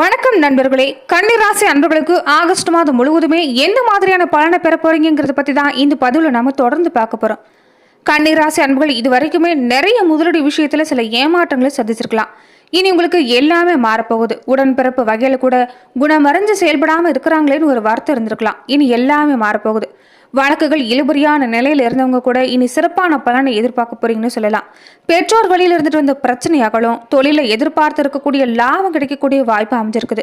வணக்கம் நண்பர்களே. கன்னிராசி அன்பர்களுக்கு ஆகஸ்ட் மாதம் முழுவதுமே எந்த மாதிரியான பலனை பெற போறீங்கிறத பத்தி தான் இந்த பதிவுல நாம தொடர்ந்து பார்க்க போறோம். கன்னிராசி அன்பர்கள் இது வரைக்குமே நிறைய முதலீடு விஷயத்துல சில ஏமாற்றங்களை சந்திச்சிருக்கலாம். இனி உங்களுக்கு எல்லாமே மாறப்போகுது. உடன்பிறப்பு வகையில கூட குணமறிஞ்சு செயல்படாம இருக்கிறாங்களேன்னு ஒரு வார்த்தை இருந்திருக்கலாம். இனி எல்லாமே மாறப்போகுது. வழக்குகள் இழுபறியான நிலையில இருந்தவங்க கூட இனி சிறப்பான பலனை எதிர்பார்க்க போறீங்கன்னு சொல்லலாம். பெற்றோர் வழியில இருந்துட்டு வந்த பிரச்சனையாகலும் தொழில எதிர்பார்த்து இருக்கக்கூடிய லாபம் கிடைக்கக்கூடிய வாய்ப்பு அமைஞ்சிருக்குது.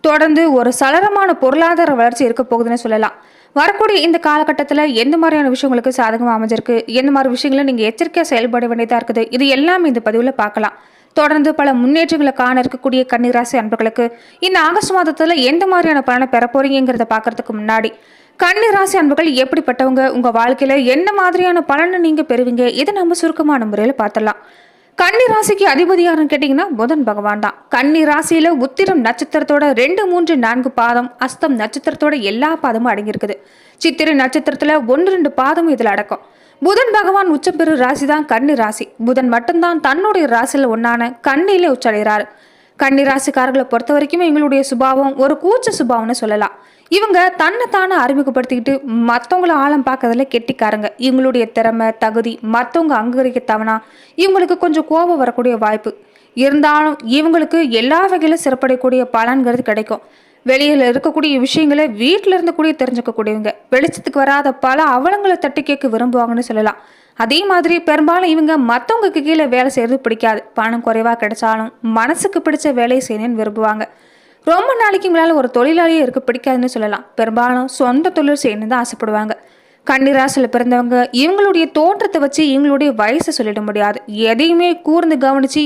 தொடர்ந்து ஒரு சலனமான பொருளாதார வளர்ச்சி இருக்க போகுதுன்னு சொல்லலாம். வரக்கூடிய இந்த காலகட்டத்தில் எந்த மாதிரியான விஷயங்களுக்கு சாதகமாக அமைஞ்சிருக்கு, எந்த மாதிரி விஷயங்களை நீங்கள் எச்சரிக்கையாக செயல்பட வேண்டியதாக இருக்குது, இது எல்லாமே இந்த பதிவில் பார்க்கலாம். தொடர்ந்து பல முன்னேற்றங்களை காண இருக்கக்கூடிய கன்னிராசி அன்பர்களுக்கு இந்த ஆகஸ்ட் மாதத்தில் எந்த மாதிரியான பலனை பெற போறீங்கிறத பார்க்கறதுக்கு முன்னாடி கன்னிராசி அன்பர்கள் எப்படிப்பட்டவங்க, உங்க வாழ்க்கையில என்ன மாதிரியான பலனை நீங்க பெறுவீங்க, இதை நம்ம சுருக்கமான முறையில் பார்த்துடலாம். கன்னி ராசிக்கு அதிபதி யாருன்னு கேட்டீங்கன்னா புதன் பகவான் தான். கன்னி ராசியில உத்திரம் நட்சத்திரத்தோட 2, 3, 4 பாதம், அஸ்தம் நட்சத்திரத்தோட எல்லா பாதமும் அடங்கியிருக்குது. சித்திரை நட்சத்திரத்துல 1, 2 பாதமும் இதுல அடக்கம். புதன் பகவான் உச்சம் பெறு ராசி தான் கன்னி ராசி. புதன் மட்டும்தான் தன்னுடைய ராசியில ஒன்னான கண்ணிலே உச்சடைகிறாரு. கன்னி ராசிக்காரர்களை பொறுத்த வரைக்குமே எங்களுடைய சுபாவம் ஒரு கூச்ச சுபாவம்னு சொல்லலாம். இவங்க தன்னைத்தானே அறிமுகப்படுத்திக்கிட்டு மற்றவங்கள ஆழம் பார்க்கறதுல கெட்டிக்காரங்க. இவங்களுடைய திறமை தகுதி மற்றவங்க அங்கீகரிக்க தவணா இவங்களுக்கு கொஞ்சம் கோபம் வரக்கூடிய வாய்ப்பு இருந்தாலும் இவங்களுக்கு எல்லா வகையிலும் சிறப்படையக்கூடிய பலன்கிறது கிடைக்கும். வெளியில இருக்கக்கூடிய விஷயங்களை வீட்டில இருந்து கூட தெரிஞ்சுக்கக்கூடியவங்க. வெளிச்சத்துக்கு வராத பல அவலங்களை தட்டி கேட்க விரும்புவாங்கன்னு சொல்லலாம். அதே மாதிரி பெரும்பாலும் இவங்க மற்றவங்களுக்கு கீழே வேலை செய்யறது பிடிக்காது. பணம் குறைவா கிடைச்சாலும் மனசுக்கு பிடிச்ச வேலையை செய்யணும்னு விரும்புவாங்க. ரொம்ப நாளைக்கு உங்களால் ஒரு தொழிலாளியே இருக்க பிடிக்காதுன்னு சொல்லலாம். பெரும்பாலும் சொந்த தொழில் செய்யணும் தான் ஆசைப்படுவாங்க. கன்னிராசியில் பிறந்தவங்க இவங்களுடைய தோற்றத்தை வச்சு இவங்களுடைய வயசை சொல்லிட முடியாது. எதையுமே கூர்ந்து கவனிச்சு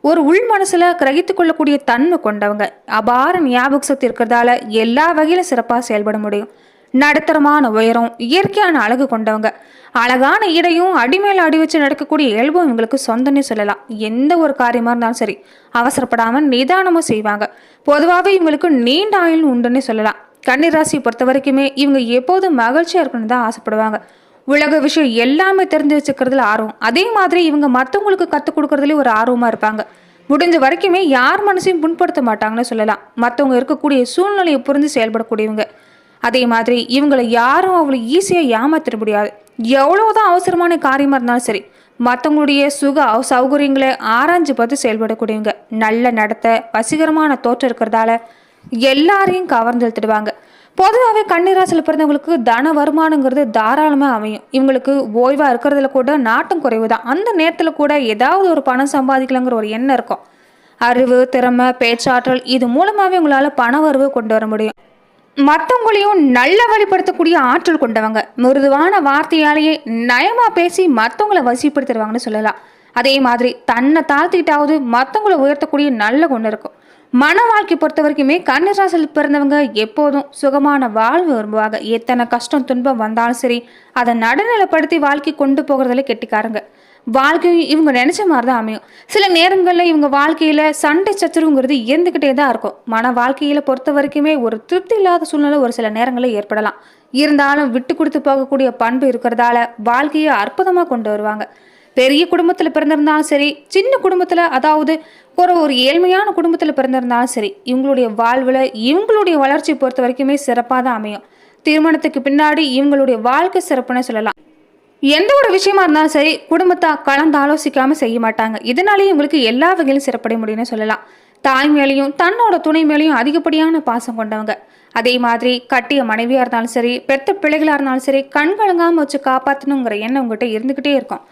ஒரு உள் மனசுல கிரகித்து கொள்ளக்கூடிய தன்மை கொண்டவங்க. அபார ஞாபக சக்தி இருக்கிறதால எல்லா வகையிலும் சிறப்பாக செயல்பட முடியும். நடுத்தரமான உயரம், இயற்கையான அழகு கொண்டவங்க. அழகான இடையும் அடிமேல அடி வச்சு நடக்கக்கூடிய இயல்பும் இவங்களுக்கு சொந்தன்னே சொல்லலாம். எந்த ஒரு காரியமா இருந்தாலும் சரி அவசரப்படாம நிதானமும் செய்வாங்க. பொதுவாகவே இவங்களுக்கு நீண்ட ஆயுள் உண்டுன்னே சொல்லலாம். கன்னிராசியை பொறுத்த வரைக்குமே இவங்க எப்போதும் மகிழ்ச்சியா இருக்கணும்னு தான் ஆசைப்படுவாங்க. உலக விஷயம் எல்லாமே தெரிஞ்சு வச்சுக்கிறதுல ஆர்வம். அதே மாதிரி இவங்க மற்றவங்களுக்கு கற்றுக் கொடுக்கறதுலேயும் ஒரு ஆர்வமா இருப்பாங்க. முடிஞ்ச வரைக்குமே யார் மனசையும் புண்படுத்த மாட்டாங்கன்னு சொல்லலாம். மற்றவங்க இருக்கக்கூடிய சூழ்நிலையை புரிஞ்சு செயல்படக்கூடியவங்க. அதே மாதிரி இவங்களை யாரும் அவ்வளோ ஈஸியாக ஏமாத்திட முடியாது. எவ்வளோதான் அவசரமான காரியமாக இருந்தாலும் சரி மற்றவங்களுடைய சௌகரியங்களை ஆராய்ஞ்சு பார்த்து செயல்படக்கூடியவங்க. நல்ல நடத்தை வசீகரமான தோற்றம் இருக்கிறதால எல்லாரையும் கவர்ந்து இழுத்துடுவாங்க. பொதுவாகவே கன்னிராசியில் பிறந்தவங்களுக்கு தன வருமானங்கிறது தாராளமாக அமையும். இவங்களுக்கு ஓய்வாக இருக்கிறதுல கூட நாட்டம் குறைவு தான். அந்த நேரத்தில் கூட ஏதாவது ஒரு பணம் சம்பாதிக்கலாங்கிற ஒரு எண்ணம் இருக்கும். அறிவு திறமை பேச்சாற்றல் இது மூலமாகவே உங்களால் பண வரவு கொண்டு வர முடியும். மற்றவங்களையும் நல்ல வழிபடுத்தக்கூடிய ஆற்றல் கொண்டவங்க. மிருதுவான வார்த்தையாலேயே நயமா பேசி மற்றவங்களை வசிப்படுத்திடுவாங்கன்னு சொல்லலாம். அதே மாதிரி தன்னை தாழ்த்திட்டாவது மற்றவங்களை உயர்த்தக்கூடிய நல்ல குணம் இருக்கும். மன வாழ்க்கை பொறுத்த வரைக்குமே கன்னிராசியில் பிறந்தவங்க எப்போதும் சுகமான வாழ்வு விரும்புவாங்க. எத்தனை கஷ்டம் துன்பம் வந்தாலும் சரி அதை நடுநிலைப்படுத்தி வாழ்க்கை கொண்டு போகிறதுல கெட்டிக்காரங்க. வாழ்க்கையும் இவங்க நினைச்ச மாதிரி தான் அமையும். சில நேரங்களில் இவங்க வாழ்க்கையில சண்டை சச்சரவுங்கிறது இருந்துகிட்டே தான் இருக்கும். மன வாழ்க்கையில பொறுத்த வரைக்குமே ஒரு திருப்தி இல்லாத சூழ்நிலை ஒரு சில நேரங்களில் ஏற்படலாம். இருந்தாலும் விட்டு கொடுத்து போகக்கூடிய பண்பு இருக்கிறதால வாழ்க்கையை அற்புதமா கொண்டு வருவாங்க. பெரிய குடும்பத்துல பிறந்திருந்தாலும் சரி சின்ன குடும்பத்துல அதாவது ஒரு ஏழ்மையான குடும்பத்துல பிறந்திருந்தாலும் சரி இவங்களுடைய வாழ்வுல இவங்களுடைய வளர்ச்சியை பொறுத்த வரைக்குமே சிறப்பாக தான் அமையும். திருமணத்துக்கு பின்னாடி இவங்களுடைய வாழ்க்கை சிறப்புன்னு சொல்லலாம். எந்த ஒரு விஷயமா இருந்தாலும் சரி குடும்பத்தை கலந்து ஆலோசிக்காம செய்ய மாட்டாங்க. இதனாலேயே இவங்களுக்கு எல்லா வகையிலும் சிறப்படைய முடியும்னு சொல்லலாம். தாய் மேலையும் தன்னோட துணை மேலையும் அதிகப்படியான பாசம் கொண்டவங்க. அதே மாதிரி கட்டிய மனைவியா இருந்தாலும் சரி பெத்த பிள்ளைகளா இருந்தாலும் சரி கண்கலங்காம வச்சு காப்பாற்றணுங்கிற எண்ணம் உங்ககிட்ட இருந்துகிட்டே இருக்கும்.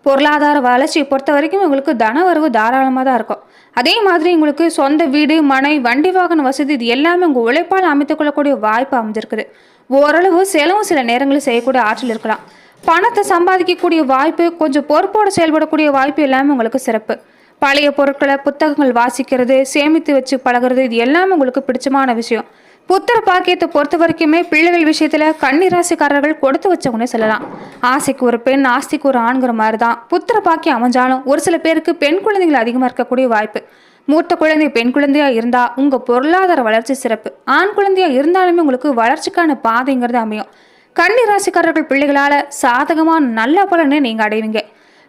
பொருளாதார வளர்ச்சியை பொறுத்த வரைக்கும் உங்களுக்கு தன வரவு தாராளமாக தான் இருக்கும். அதே மாதிரி உங்களுக்கு சொந்த வீடு மனை வண்டி வாகன வசதி இது எல்லாமே உங்கள் உழைப்பால் அமைத்துக் கொள்ளக்கூடிய வாய்ப்பு அமைஞ்சிருக்குது. ஓரளவு செலவும் சில நேரங்களில் செய்யக்கூடிய ஆற்றல் இருக்கலாம். பணத்தை சம்பாதிக்கக்கூடிய வாய்ப்பு கொஞ்சம் பொறுப்போடு செயல்படக்கூடிய வாய்ப்பு எல்லாமே உங்களுக்கு சிறப்பு. பழைய பொருட்களை புத்தகங்கள் வாசிக்கிறது சேமித்து வச்சு பழகிறது இது எல்லாமே உங்களுக்கு பிடிச்சமான விஷயம். புத்திர பாக்கியத்தை பொறுத்த வரைக்குமே பிள்ளைகள் விஷயத்துல கன்னிராசிக்காரர்கள் கொடுத்து வச்சவங்கன்னே சொல்லலாம். ஆசைக்கு ஒரு பெண் ஆஸ்திக்கு ஒரு ஆண்கிற மாதிரி தான் புத்திர பாக்கியம் அமைஞ்சாலும் ஒரு சில பேருக்கு பெண் குழந்தைகள் அதிகமாக இருக்கக்கூடிய வாய்ப்பு. மூத்த குழந்தை பெண் குழந்தையா இருந்தா உங்க பொருளாதார வளர்ச்சி சிறப்பு. ஆண் குழந்தையா இருந்தாலுமே உங்களுக்கு வளர்ச்சிக்கான பாதைங்கிறது அமையும். கன்னி ராசிக்காரர்கள் பிள்ளைகளால சாதகமான நல்ல பலனை நீங்க அடைவீங்க.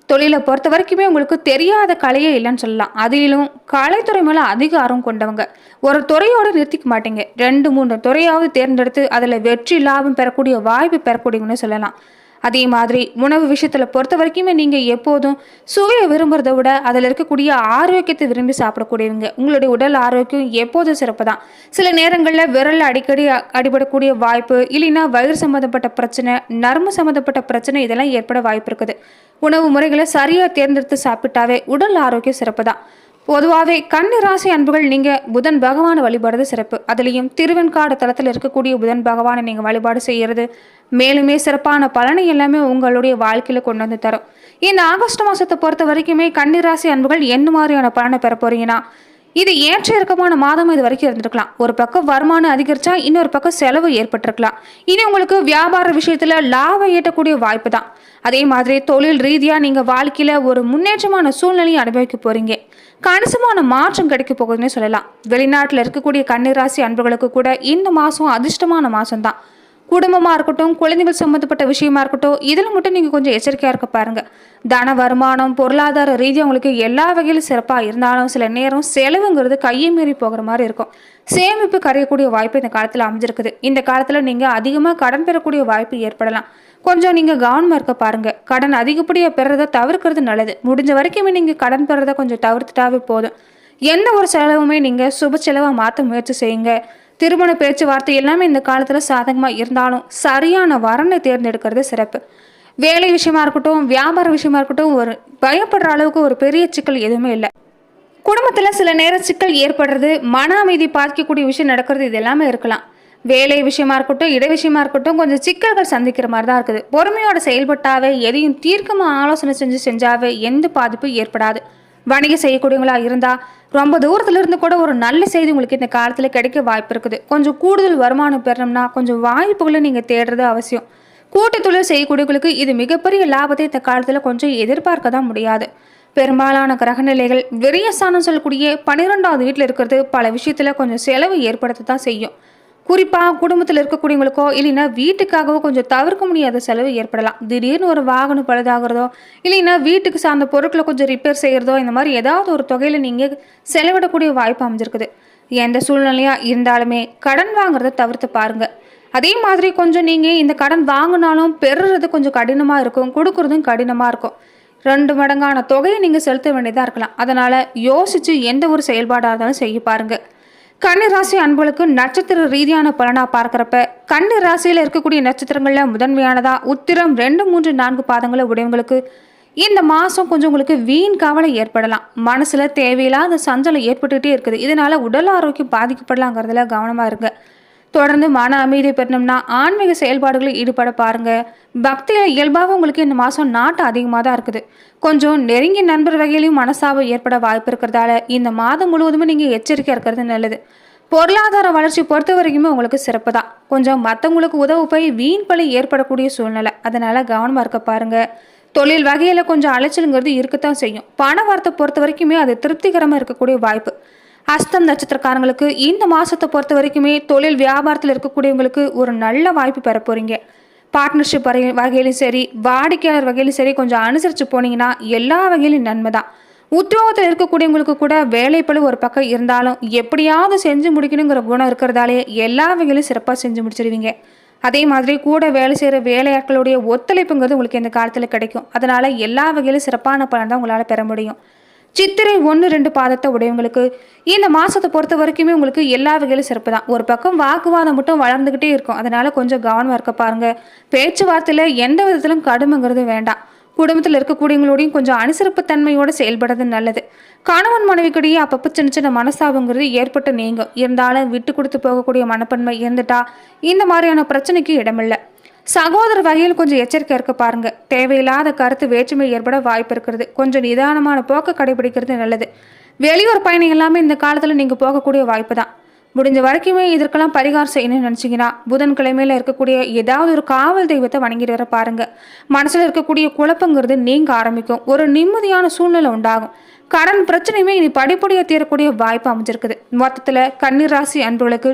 தொழிலை பொறுத்த வரைக்குமே உங்களுக்கு தெரியாத கலையே இல்லைன்னு சொல்லலாம். அதிலும் கலைத்துறை மேலே அதிக ஆர்வம் கொண்டவங்க. ஒரு துறையோடு நிறுத்திக்க மாட்டீங்க. 2 3 துறையாவது தேர்ந்தெடுத்து அதில் வெற்றி லாபம் பெறக்கூடிய வாய்ப்பு பெறக்கூடியவங்கன்னு சொல்லலாம். அதே மாதிரி உணவு விஷயத்தில் பொறுத்த வரைக்குமே நீங்கள் எப்போதும் சுவையை விரும்புறதை விட அதில் இருக்கக்கூடிய ஆரோக்கியத்தை விரும்பி சாப்பிடக்கூடியவங்க. உங்களுடைய உடல் ஆரோக்கியம் எப்போதும் சிறப்பு தான். சில நேரங்களில் விரல் அடிக்கடி அடிபடக்கூடிய வாய்ப்பு, இல்லைன்னா வயிறு சம்மந்தப்பட்ட பிரச்சனை, நரம்பு சம்மந்தப்பட்ட பிரச்சனை இதெல்லாம் ஏற்பட வாய்ப்பு இருக்குது. உணவு முறைகளை சரியாக தேர்ந்தெடுத்து சாப்பிட்டாவே உடல் ஆரோக்கியம் சிறப்பு தான். பொதுவாகவே கன்னி ராசி அன்புகள் நீங்கள் புதன் பகவானை வழிபாடுறது சிறப்பு. அதுலேயும் திருவெண்காடு தளத்தில் இருக்கக்கூடிய புதன் பகவானை நீங்கள் வழிபாடு செய்கிறது மேலுமே சிறப்பான பலனை எல்லாமே உங்களுடைய வாழ்க்கையில் கொண்டு வந்து தரும். இந்த ஆகஸ்ட் மாதத்தை பொறுத்த வரைக்குமே கன்னி ராசி அன்புகள் என்ன மாதிரியான பலனை பெற போறீங்கன்னா, இது ஏற்ற இறக்கமான மாதம் இது வரைக்கும் இருந்திருக்கலாம். ஒரு பக்கம் வருமானம் அதிகரிச்சா இன்னொரு பக்கம் செலவு ஏற்பட்டிருக்கலாம். இனி உங்களுக்கு வியாபார விஷயத்துல லாபம் ஈட்டக்கூடிய வாய்ப்பு தான். அதே மாதிரி தொழில் ரீதியா நீங்க வாழ்க்கையில ஒரு முன்னேற்றமான சூழ்நிலையை அனுபவிக்க போறீங்க. கணிசமான மாற்றம் கிடைக்க போகுதுன்னு சொல்லலாம். வெளிநாட்டில் இருக்கக்கூடிய கன்னிராசி அன்புகளுக்கு கூட இந்த மாதம் அதிர்ஷ்டமான மாதம் தான். குடும்பமாக இருக்கட்டும், குழந்தைகள் சம்மந்தப்பட்ட விஷயமா இருக்கட்டும், இதில் மட்டும் நீங்கள் கொஞ்சம் எச்சரிக்கையாக இருக்க பாருங்க. தன வருமானம் பொருளாதார ரீதியாக உங்களுக்கு எல்லா வகையிலும் சிறப்பாக இருந்தாலும் சில நேரம் செலவுங்கிறது கையை மீறி போகிற மாதிரி இருக்கும். சேமிப்பு கரையக்கூடிய வாய்ப்பு இந்த காலத்தில் அமைஞ்சிருக்குது. இந்த காலத்தில் நீங்கள் அதிகமாக கடன் பெறக்கூடிய வாய்ப்பு ஏற்படலாம். கொஞ்சம் நீங்கள் கவனமாக இருக்க பாருங்க. கடன் அதிகப்படியாக பெறதை தவிர்க்கிறது நல்லது. முடிஞ்ச வரைக்குமே நீங்கள் கடன் பெறதை கொஞ்சம் தவிர்த்துட்டாவே போதும். எந்த ஒரு செலவுமே நீங்கள் சுப செலவாக மாற்ற முயற்சி செய்யுங்க. திருமண பேச்சுவார்த்தை எல்லாமே இந்த காலத்தில் சாதகமாக இருந்தாலும் சரியான வரனை தேர்ந்தெடுக்கிறது சிறப்பு. வேலை விஷயமா இருக்கட்டும், வியாபார விஷயமா இருக்கட்டும், ஒரு பயப்படுற அளவுக்கு ஒரு பெரிய சிக்கல் எதுவுமே இல்லை. குடும்பத்தில் சில நேரம் சிக்கல் ஏற்படுறது, மன அமைதி பாதிக்கக்கூடிய விஷயம் நடக்கிறது, இது எல்லாமே இருக்கலாம். வேலை விஷயமா இருக்கட்டும், இட விஷயமா இருக்கட்டும், கொஞ்சம் சிக்கல்கள் சந்திக்கிற மாதிரி தான் இருக்குது. பொறுமையோட செயல்பட்டாவே எதையும் தீர்க்கமாக ஆலோசனை செஞ்சாவே எந்த பாதிப்பும் ஏற்படாது. வணிகம் செய்யக்கூடியவங்களா இருந்தால் ரொம்ப தூரத்துல இருந்து கூட ஒரு நல்ல செய்தி உங்களுக்கு இந்த காலத்தில் கிடைக்க வாய்ப்பு இருக்குது. கொஞ்சம் கூடுதல் வருமானம் பெறணும்னா கொஞ்சம் வாய்ப்புகளை நீங்கள் தேடுறது அவசியம். கூட்டு தொழில் செய்யக்கூடியவங்களுக்கு இது மிகப்பெரிய லாபத்தை இந்த காலத்தில் கொஞ்சம் எதிர்பார்க்க தான் முடியாது. பெரும்பாலான கிரகநிலைகள் விரயஸ்தானம் சொல்லக்கூடிய 12வது வீட்டில் இருக்கிறது பல விஷயத்தில் கொஞ்சம் செலவு ஏற்படுத்த தான் செய்யும். குறிப்பாக குடும்பத்தில் இருக்கக்கூடியவங்களுக்கோ இல்லைன்னா வீட்டுக்காகவோ கொஞ்சம் தவிர்க்க முடியாத செலவு ஏற்படலாம். திடீர்னு ஒரு வாகனம் பழுதாகிறதோ, இல்லைன்னா வீட்டுக்கு சார்ந்த பொருட்களை கொஞ்சம் ரிப்பேர் செய்கிறதோ, இந்த மாதிரி ஏதாவது ஒரு தொகையில் நீங்கள் செலவிடக்கூடிய வாய்ப்பு அமைஞ்சிருக்குது. எந்த சூழ்நிலையாக இருந்தாலுமே கடன் வாங்குறத தவிர்த்து பாருங்கள். அதே மாதிரி கொஞ்சம் நீங்கள் இந்த கடன் வாங்கினாலும் பெறுறது கொஞ்சம் கடினமாக இருக்கும், கொடுக்குறதும் கடினமாக இருக்கும். 2 மடங்கான தொகையை நீங்கள் செலுத்த வேண்டியதாக இருக்கலாம். அதனால் யோசித்து எந்த ஒரு செயல்பாடாக இருந்தாலும் செய்ய பாருங்கள். கன்னி ராசி அன்புகளுக்கு நட்சத்திர ரீதியான பலனா பார்க்கிறப்ப கன்னி ராசியில் இருக்கக்கூடிய நட்சத்திரங்கள்ல முதன்மையானதா உத்திரம் 2 3 4 பாதங்களை உடையவங்களுக்கு இந்த மாசம் கொஞ்சம் உங்களுக்கு வீண் கவலை ஏற்படலாம். மனசுல தேவையில்லாத சஞ்சலம் ஏற்பட்டுகிட்டே இருக்குது. இதனால உடல் ஆரோக்கியம் பாதிக்கப்படலாங்கிறதுல கவனமா இருங்க. தொடர்ந்து மன அமைதி பெறணும்னா ஆன்மீக செயல்பாடுகளில் ஈடுபட பாருங்க. பக்தியில் இயல்பாக உங்களுக்கு இந்த மாதம் நாட்டம் அதிகமாக தான் இருக்குது. கொஞ்சம் நெருங்கிய நண்பர் வகையிலையும் மனசாபம் ஏற்பட வாய்ப்பு இருக்கிறதால இந்த மாதம் முழுவதுமே நீங்கள் எச்சரிக்கையாக இருக்கிறது நல்லது. பொருளாதார வளர்ச்சி பொறுத்த வரைக்குமே உங்களுக்கு சிறப்பு தான். கொஞ்சம் மற்றவங்களுக்கு உதவு போய் வீண் பழி ஏற்படக்கூடிய சூழ்நிலை, அதனால கவனமாக இருக்க பாருங்க. தொழில் வகையில் கொஞ்சம் அலைச்சலுங்கிறது இருக்கத்தான் செய்யும். பண வரத்தை பொறுத்த வரைக்குமே அது திருப்திகரமாக இருக்கக்கூடிய வாய்ப்பு. அஸ்தம் நட்சத்திரக்காரங்களுக்கு இந்த மாதத்தை பொறுத்த வரைக்குமே தொழில் வியாபாரத்தில் இருக்கக்கூடியவங்களுக்கு ஒரு நல்ல வாய்ப்பு பெற போகிறீங்க. பார்ட்னர்ஷிப் வகையிலும் சரி, வாடிக்கையாளர் வகையிலும் சரி, கொஞ்சம் அனுசரித்து போனீங்கன்னா எல்லா வகையிலும் நன்மை தான். உத்தியோகத்தில் இருக்கக்கூடியவங்களுக்கு கூட வேலைப்பளு ஒரு பக்கம் இருந்தாலும் எப்படியாவது செஞ்சு முடிக்கணுங்கிற குணம் இருக்கிறதாலே எல்லா வகையிலும் சிறப்பாக செஞ்சு முடிச்சிடுவீங்க. அதே மாதிரி கூட வேலை செய்கிற வேலையாட்களுடைய ஒத்துழைப்புங்கிறது உங்களுக்கு இந்த காலத்தில் கிடைக்கும். அதனால் எல்லா வகையிலும் சிறப்பான பலன் தான் உங்களால் பெற முடியும். சித்திரை 1 2 பாதத்தை உடையவங்களுக்கு இந்த மாதத்தை பொறுத்த வரைக்குமே உங்களுக்கு எல்லா வகையிலும் சிறப்பு தான். ஒரு பக்கம் வாக்குவாதம் மட்டும் வளர்ந்துக்கிட்டே இருக்கும். அதனால கொஞ்சம் கவனமாக இருக்க பாருங்க. பேச்சுவார்த்தையில் எந்த விதத்திலும் கடுமைங்கிறது வேண்டாம். குடும்பத்தில் இருக்கக்கூடியவங்களோடையும் கொஞ்சம் அனுசரிப்பு தன்மையோடு செயல்படுறது நல்லது. கணவன் மனைவிக்கிடையே அப்பப்போ சின்ன சின்ன மனஸ்தாபங்கிறது ஏற்பட்டு நீங்கும். இருந்தாலும் விட்டு கொடுத்து போகக்கூடிய மனப்பன்மை இருந்துட்டா இந்த மாதிரியான பிரச்சனைக்கு இடமில்லை. சகோதர வகையில் கொஞ்சம் எச்சரிக்கை இருக்க பாருங்க. தேவையில்லாத கருத்து வேற்றுமை ஏற்பட வாய்ப்பு இருக்கிறது. கொஞ்சம் நிதானமான போக்க கடைபிடிக்கிறது நல்லது. வெளியூர் பயணம் எல்லாமே இந்த காலத்தில் நீங்கள் போகக்கூடிய வாய்ப்பு தான். முடிஞ்ச வரைக்குமே இதற்கெல்லாம் பரிகாரம் செய்யணும்னு நினச்சிங்கன்னா புதன்கிழமையில் இருக்கக்கூடிய ஏதாவது ஒரு காவல் தெய்வத்தை வணங்கிட்டு வர பாருங்க. மனசில் இருக்கக்கூடிய குழப்பங்கிறது நீங்க ஆரம்பிக்கும். ஒரு நிம்மதியான சூழ்நிலை உண்டாகும். கடன் பிரச்சனையுமே இனி படிப்படியாக தீரக்கூடிய வாய்ப்பு அமைஞ்சிருக்குது. மொத்தத்தில் கன்னி ராசி அன்புகளுக்கு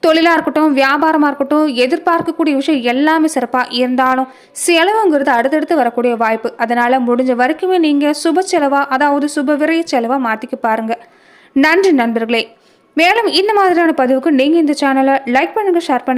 தொழிலாக இருக்கட்டும், வியாபாரமாக இருக்கட்டும், எதிர்பார்க்கக்கூடிய விஷயம் எல்லாமே சிறப்பாக இருந்தாலும் செலவுங்கிறது அடுத்தடுத்து வரக்கூடிய வாய்ப்பு. அதனால் முடிஞ்ச வரைக்குமே நீங்கள் சுப செலவாக, அதாவது சுப விரைய செலவாக மாற்றிக்க பாருங்கள். நன்றி நண்பர்களே. மேலும் இந்த மாதிரியான பதிவுக்கு நீங்கள் இந்த சேனலை லைக் பண்ணுங்கள், ஷேர் பண்ணுங்கள்.